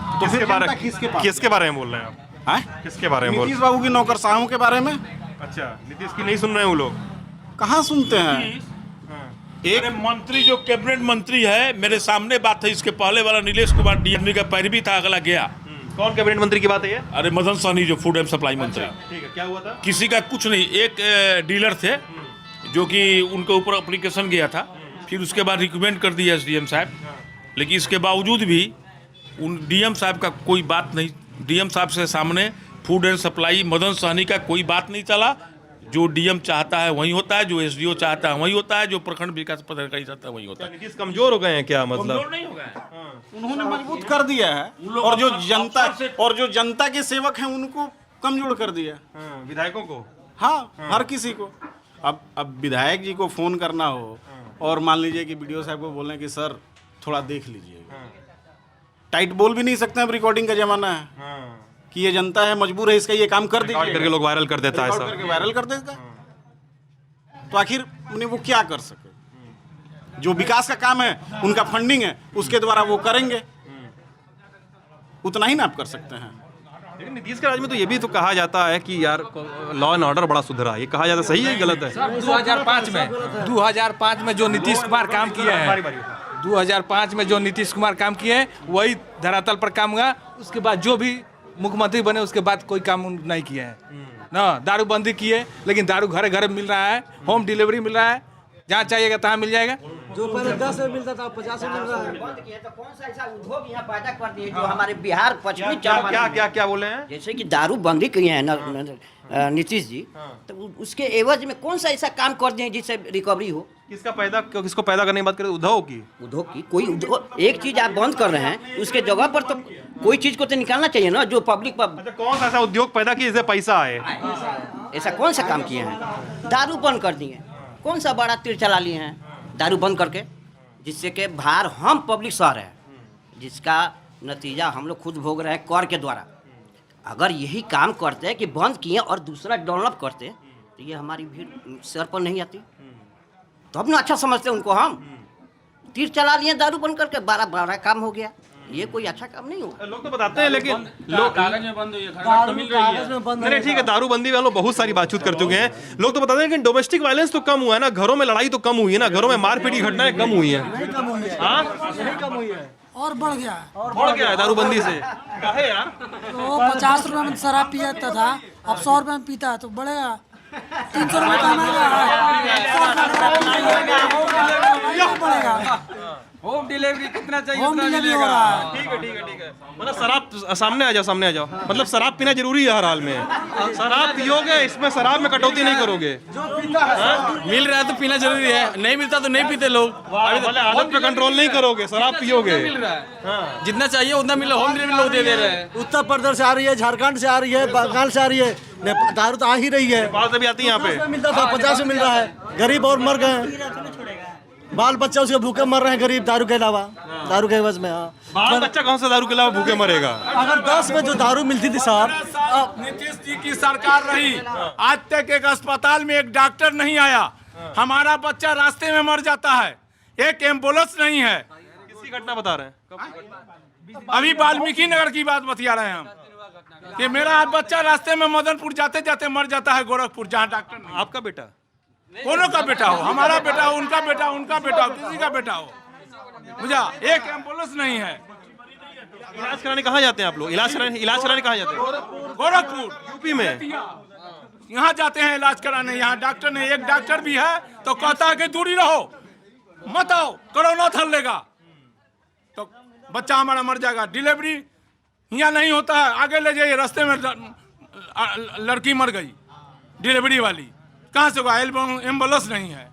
तो फिर किसके बारे जनता किसके पास किसके बारे में बोल रहे हैं आप? हैं? किसके बारे में बोल नीतीश बाबू की नौकरशाहों के बारे में अच्छा, नीतीश की नहीं सुन रहे हैं वो लोग? कहाँ सुनते हैं? एक मंत्री जो कैबिनेट मंत्री है, मेरे सामने बात है, इसके पहले वाला नीलेश कुमार डीएमडी का पैरवी था, अगला गया। कौन कैबिनेट मंत्री की बात है ये? अरे मदन सहनी जो फूड एंड सप्लाई मंत्री, ठीक है, क्या हुआ था? किसी का कुछ नहीं, एक डीलर थे जो कि उनके ऊपर एप्लीकेशन गया था, फिर उसके बाद रिकमेंड कर दिया एसडीएम साहब, लेकिन इसके बावजूद भी उन डीएम साहब का कोई बात नहीं, डीएम साहब से सामने food and supply Madan Sahni का कोई बात नहीं चला। जो डीएम चाहता है वही होता है, जो एसडीओ चाहता है वही होता है, जो प्रखंड विकास पदाधिकारी चाहता है वही होता है। नीतीश कमजोर हो गए हैं क्या मतलब? कमजोर नहीं हो गए, उन्होंने मजबूत कर दिया है और जो जनता के सेवक हैं उनको कमजोर कर दिया। विधायकों को? हाँ, हर किसी को। अब विधायक जी को फोन करना हो और मान लीजिए कि वीडियो साहब को बोलें कि सर थोड़ा देख लीजिएगा, टाइट बोल भी नहीं सकते हैं, अब रिकॉर्डिंग का जमाना है कि ये जनता है, मजबूर है, इसका ये काम कर दीजिए, करके लोग वायरल कर देता है रिकॉर्ड सब। करके वायरल कर देगा। तो आखिर उन्हें वो क्या कर सके? जो विकास का काम है, उनका फंडिंग है, उसके द्वारा वो करेंगे, उतना ही ना आप कर सकते हैं। लेकिन नीतीश के राज में तो ये भी तो कहा जाता है कि यार लॉ एंड ऑर्डर बड़ा सुधरा, ये कहा जाता है, सही है गलत है? 2005 में जो नीतीश कुमार काम किए हैं, 2005 में जो नीतीश कुमार काम किए हैं वही धरातल पर काम हुआ। उसके बाद जो भी मुख्यमंत्री बने उसके बाद कोई काम नहीं किए हैं ना। दारूबंदी किए, लेकिन दारू घर घर मिल रहा है, होम डिलीवरी मिल रहा है, जहाँ चाहिएगा तहाँ मिल जाएगा। जो पहले 10 में मिलता था 50 में मिल रहा है। बंद किए तो कौन सा ऐसा उद्योग यहाँ पैदा कर दिए जो हमारे बिहार पश्चिमी क्या चंपारण क्या में- क्या क्या बोले हैं? जैसे कि दारू बंदी किए हैं नीतीश जी, तो उसके एवज में कौन सा ऐसा काम कर दिए जिससे रिकवरी हो? किसको पैदा करने की बात करें? उद्धव की? उद्योग की कोई उद्योग, एक चीज आप बंद कर रहे हैं, उसके जगह पर तो कोई चीज को तो निकालना चाहिए ना जो पब्लिक पर। अच्छा, कौन सा ऐसा उद्योग पैदा किया जिससे पैसा आए? ऐसा कौन सा काम किए हैं? दारू बंद कर दिए, कौन सा बड़ा तीर चला लिए हैं दारू बंद करके, जिससे कि भार हम पब्लिक सह रहे हैं, जिसका नतीजा हम लोग खुद भोग रहे हैं कर के द्वारा। अगर यही काम करते हैं कि बंद किए और दूसरा डेवलप करते तो ये हमारी भीड़ सर पर नहीं आती, तो अब ना अच्छा समझते उनको। हम तीर चला लिए दारू बंद करके, बड़ा बड़ा काम हो गया, ये कोई अच्छा काम नहीं हुआ। लोग तो बताते हैं, लेकिन लोग कागज में बंद हुई है, खरगोश तो मिल रही है। कागज में बंद नहीं ठीक है, दारूबंदी वालों बहुत सारी बातचीत कर चुके हैं। लोग तो बताते हैं कि डोमेस्टिक वायलेंस तो कम हुआ है ना, घरों में लड़ाई तो कम हुई है ना, घरों में मारपीट की घटनाएं कम हुई है। नहीं कम हुई है, हाँ, नहीं कम हुई है। और बढ़ गया है। बढ़ गया है दारूबंदी से। काहे यार? तो 50 रुपए में शराब पियाता था, अब 100 रुपए में पीता है तो बढ़ेगा। 300 रुपए बढ़ेगा। होम डिलीवरी कितना चाहिए होम डिलीवरी हो रहा है। ठीक है ठीक है ठीक है। मतलब शराब सामने आ जाओ, सामने आ जाओ। मतलब शराब पीना जरूरी है हर हाल में। शराब पियोगे, इसमें शराब में कटौती नहीं करोगे। मिल रहा है तो पीना जरूरी है, नहीं मिलता तो नहीं पीते लोग। भले आदत पे कंट्रोल नहीं करोगे, शराब पियोगे। जितना चाहिए उतना मिल, होम डिलीवरी लोग दे दे रहे हैं। उत्तर प्रदेश से आ रही है, झारखंड से आ रही है, बंगाल से आ रही है, दारू तो आ ही रही है। नेपाल से भी आती है यहाँ 50 में पे। मिलता था 50 में मिल रहा है। गरीब और मर गए, बाल बच्चा उसके भूखे मर रहे हैं, गरीब दारू के अलावा, दारू के एवज में। हाँ, बाल बच्चा कौन सा दारू के अलावा भूखे मरेगा? अगर 10 में जो दारू मिलती थी साहब, नीतीश जी की सरकार रही, आज तक एक अस्पताल में एक डॉक्टर नहीं आया, हमारा बच्चा रास्ते में मर जाता है, एक एम्बुलेंस नहीं है। किसकी घटना बता रहे हैं? अभी वाल्मीकि नगर की बात बतिया रहे हैं हम कि मेरा बच्चा रास्ते में मदनपुर जाते जाते मर जाता है, गोरखपुर, जहाँ डॉक्टर नहीं। आपका बेटा? कोनो का बेटा हो, हमारा बेटा हो, उनका बेटा, उनका बेटा हो, किसी का बेटा हो, बुझा, एक एम्बुलेंस नहीं है। इलाज कराने कहाँ जाते हैं आप लोग? इलाज कराने कहाँ जाते हैं? गोरखपुर, यूपी में। यहाँ जाते हैं इलाज कराने, यहाँ डॉक्टर नहीं, एक डॉक्टर भी है तो कहता है कि दूरी रहो, मत आओ, कोरोना थल लेगा, तो बच्चा हमारा मर जाएगा। डिलीवरी यहाँ नहीं होता है, आगे ले जाइए, रास्ते में लड़की मर गई डिलीवरी वाली, कहाँ से होगा? एम्बुलेंस नहीं है।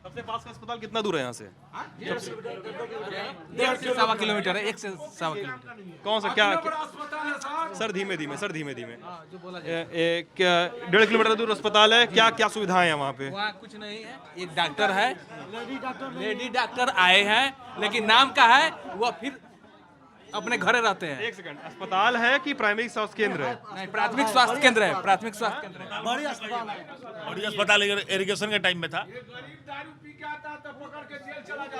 सबसे पास का अस्पताल कितना दूर है यहाँ से? 1.5 से 1.25 किलोमीटर है, 1 से 1.25 किलोमीटर। कौन सा क्या? सर धीमे धीमे, सर धीमे धीमे। 1.5 किलोमीटर दूर अस्पताल है। क्या क्या सुविधाएं हैं वहाँ पे? वहाँ कुछ नहीं है, एक डॉक्टर है, लेडी डॉक्टर आए हैं, लेकिन नाम का है, वह फिर अपने घरे रहते हैं। एक सेकंड, अस्पताल है कि प्राइमरी स्वास्थ्य केंद्र है? नहीं, प्राथमिक स्वास्थ्य केंद्र है, प्राथमिक स्वास्थ्य केंद्र है। और ये अस्पताल इरिगेशन के टाइम में था।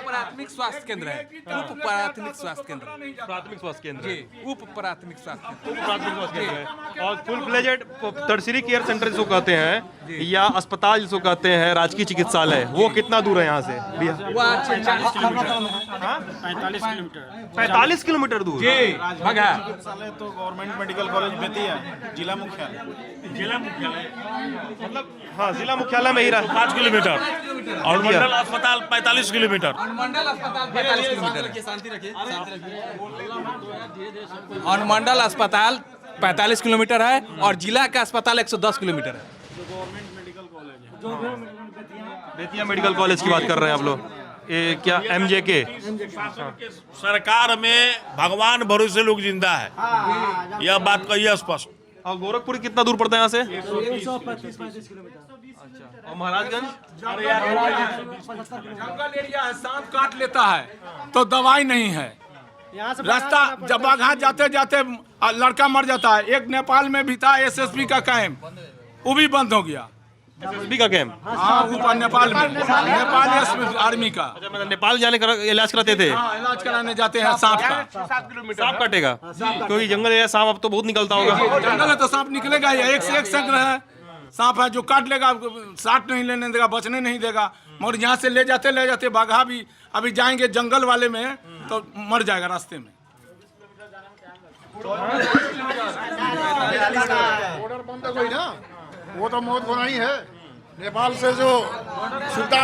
प्राथमिक स्वास्थ्य केंद्र है, उप प्राथमिक स्वास्थ्य केंद्र। प्राथमिक स्वास्थ्य केंद्र जी, उप प्राथमिक स्वास्थ्य केंद्र। प्राथमिक स्वास्थ्य केंद्र है। और full fledged tertiary care centre जिसको कहते हैं या अस्पताल जिसको कहते हैं राजकीय चिकित्सालय, वो कितना दूर है यहाँ से? वो 40 किलोमीटर। 45 किलोमीटर दूर। जी, बघा। तो गवर्नमेंट मेडिकल कॉलेज बेतिया जिला मुख्यालय। मतलब हाँ, जिला मुख्यालय में ही 5 किलोमीटर और मंडल अस्पताल 45 किलोमीटर। अनुमंडल अस्पताल 45 किलोमीटर अनुमंडल अस्पताल 45 किलोमीटर है और जिला का अस्पताल 110 किलोमीटर है। बेतिया मेडिकल कॉलेज की बात कर रहे हैं आप लोग? ये क्या MJK? सरकार में भगवान भरोसे लोग जिंदा है, यह बात कहिए स्पष्ट। और गोरखपुर कितना दूर पड़ता है यहाँ से? 135 किलोमीटर। अच्छा, और महाराजगंज? जंगल एरिया है, सांप काट लेता है तो दवाई नहीं है। रास्ता जब बाघा जाते जाते लड़का मर जाता है। एक नेपाल में भी था SSB का कैंप, वो भी बंद हो गया। SSB का कैंप? हाँ, ऊपर नेपाल में, नेपाल आर्मी का। अच्छा, मतलब नेपाल जाने इलाज कराते थे? हाँ, इलाज कराने जाते हैं सांप का। 7 किलोमीटर सांप काटेगा? क्योंकि जंगल एरिया सांप अब तो बहुत निकलता होगा। जंगल है तो सांप निकलेगा ही। एक से एक संग्रह है सांप है जो काट लेगा, साथ नहीं लेने देगा, बचने नहीं देगा। मगर यहाँ से ले जाते बाघा भी अभी जाएंगे जंगल वाले में तो मर जाएगा रास्ते में। बॉर्डर बंद हो गई ना, वो तो मौत होना ही है। नेपाल से जो सुविधा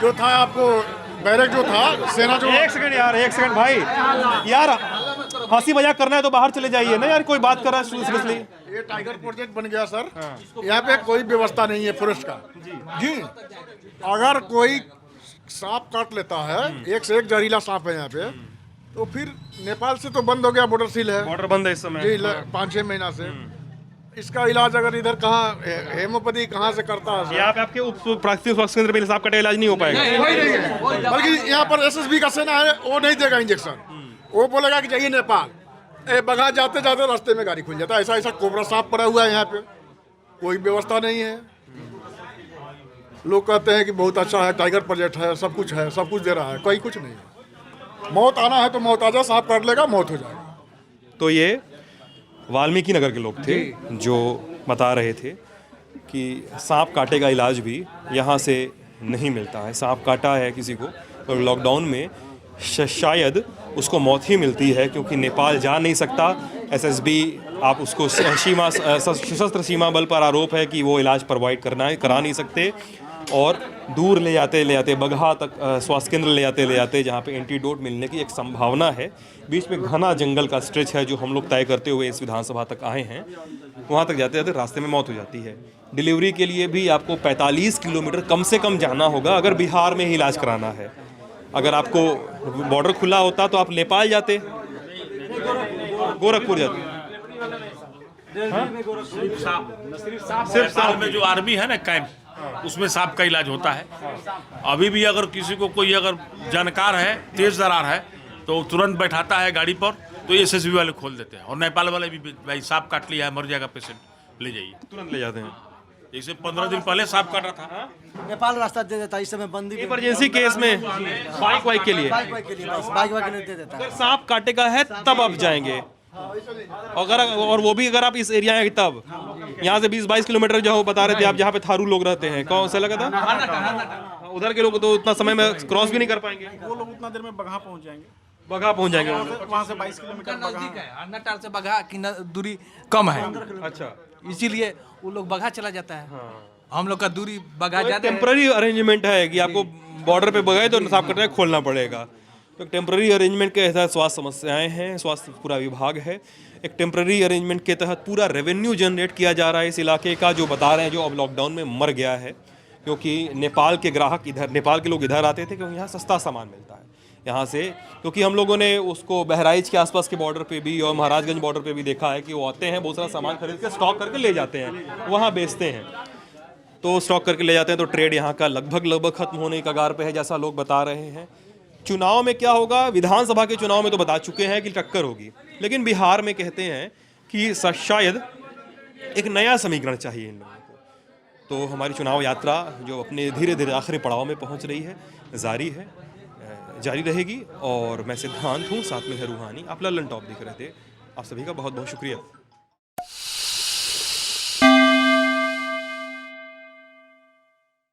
जो था, आपको बैरक जो था, सेना जो। एक सेकंड यार, एक सेकंड भाई, यार हंसी मजाक करना है तो बाहर चले जाइए ना यार, कोई बात कर रहा है सीरियसली। ये टाइगर प्रोजेक्ट बन गया सर। यहाँ पे कोई व्यवस्था नहीं है फॉरेस्ट का जी। अगर कोई सांप काट लेता है, एक से एक जहरीला सांप है यहाँ पे, तो फिर नेपाल से तो बंद हो गया, बॉर्डर सील है, बॉर्डर बंद है इस समय जी 5-6 महीना से। इसका इलाज अगर इधर कहाँ हेमोपैथी कहाँ से करता है? यहाँ पे आपके प्राथमिक स्वास्थ्य केंद्र में सांप काटे इलाज नहीं हो पाएगा? कोई नहीं है, बल्कि यहाँ पर SSB का सेना है, वो नहीं देगा इंजेक्शन। वो बोलेगा कि जाइए नेपाल। बघा जाते जाते रास्ते में गाड़ी खुल जाता है। ऐसा कोबरा सांप पड़ा हुआ है यहाँ पे, कोई व्यवस्था नहीं है। लोग कहते हैं कि बहुत अच्छा है, टाइगर प्रोजेक्ट है, सब कुछ है, सब कुछ दे रहा है, कोई कुछ नहीं है। मौत आना है तो मौत आ जाए, सांप काट लेगा, मौत हो जाएगा। तो ये वाल्मीकि नगर के लोग थे जो बता रहे थे कि सांप काटे का इलाज भी यहाँ से नहीं मिलता है। सांप काटा है किसी को और लॉकडाउन में शायद उसको मौत ही मिलती है, क्योंकि नेपाल जा नहीं सकता। SSB आप उसको सशस्त्र सीमा बल पर आरोप है कि वो इलाज प्रोवाइड करा नहीं सकते, और दूर ले जाते बगहा तक स्वास्थ्य केंद्र ले जाते जहाँ पे एंटीडोट मिलने की एक संभावना है। बीच में घना जंगल का स्ट्रेच है जो हम लोग तय करते हुए इस विधानसभा तक आए हैं। वहाँ तक जाते रास्ते में मौत हो जाती है। डिलीवरी के लिए भी आपको 45 किलोमीटर कम से कम जाना होगा अगर बिहार में ही इलाज कराना है। अगर आपको बॉर्डर खुला होता तो आप नेपाल जाते, गोरखपुर जाते। सिर्फ सांप में जो आर्मी है ना कैंप, उसमें सांप का इलाज होता है। अभी भी अगर किसी को कोई अगर जानकार है, तेज दरार है, तो तुरंत बैठाता है गाड़ी पर, तो SSB वाले खोल देते हैं। और नेपाल वाले भी, भाई सांप काट लिया है, मर जाएगा पेशेंट, ले जाइए, तुरंत ले जाते हैं। जैसे 15 दिन पहले सांप काटा था, नेपाल रास्ता दे देता है इस समय बंदी इमरजेंसी केस में, बाइक वाइक के लिए, बाइक दे देता है। सांप काटेगा है तब आप जाएंगे। और वो भी अगर आप इस एरिया में, तब यहाँ से 20-22 किलोमीटर जो बता रहे थे आप, जहाँ पे थारू लोग रहते हैं, कौन सा लगा था उधर के लोग, तो उतना समय में क्रॉस भी नहीं कर पाएंगे। वो लोग उतना देर में बघा पहुंच जाएंगे। वहाँ से 22 किलोमीटर नजदीक है, अन्नाटाल से बघा की दूरी कम है। अच्छा, इसीलिए वो लोग बघा चला जाता है। हम लोग का दूरी बघा जाता है। टेम्पररी अरेंजमेंट है कि आपको बॉर्डर पे बगाए तो सांप कटने खोलना पड़ेगा। तो टेम्पररी अरेंजमेंट के तहत स्वास्थ्य समस्याएं हैं, स्वास्थ्य पूरा विभाग है। एक टेम्पररी अरेंजमेंट के तहत पूरा रेवेन्यू जनरेट किया जा रहा है इस इलाके का, जो बता रहे हैं, जो अब लॉकडाउन में मर गया है। क्योंकि नेपाल के ग्राहक इधर, नेपाल के लोग इधर आते थे क्योंकि यहाँ सस्ता सामान मिलता है यहाँ से। क्योंकि हम लोगों ने उसको बहराइच के आसपास के बॉर्डर पे भी और महाराजगंज बॉर्डर पे भी देखा है कि वो आते हैं, बहुत सारा सामान खरीद के स्टॉक करके ले जाते हैं, वहाँ बेचते हैं। तो स्टॉक करके ले जाते हैं, तो ट्रेड यहाँ का लगभग खत्म होने की कगार पे है, जैसा लोग बता रहे हैं। चुनाव में क्या होगा, विधानसभा के चुनाव में तो बता चुके हैं कि टक्कर होगी, लेकिन बिहार में कहते हैं कि शायद एक नया समीकरण चाहिए इन लोगों को। तो हमारी चुनाव यात्रा जो अपने धीरे धीरे आखिरी पड़ाव में पहुंच रही है, जारी रहेगी। और मैं सिद्धांत हूं, साथ में है रूहानी। आप लल्लन टॉप देख रहे थे। आप सभी का बहुत बहुत शुक्रिया।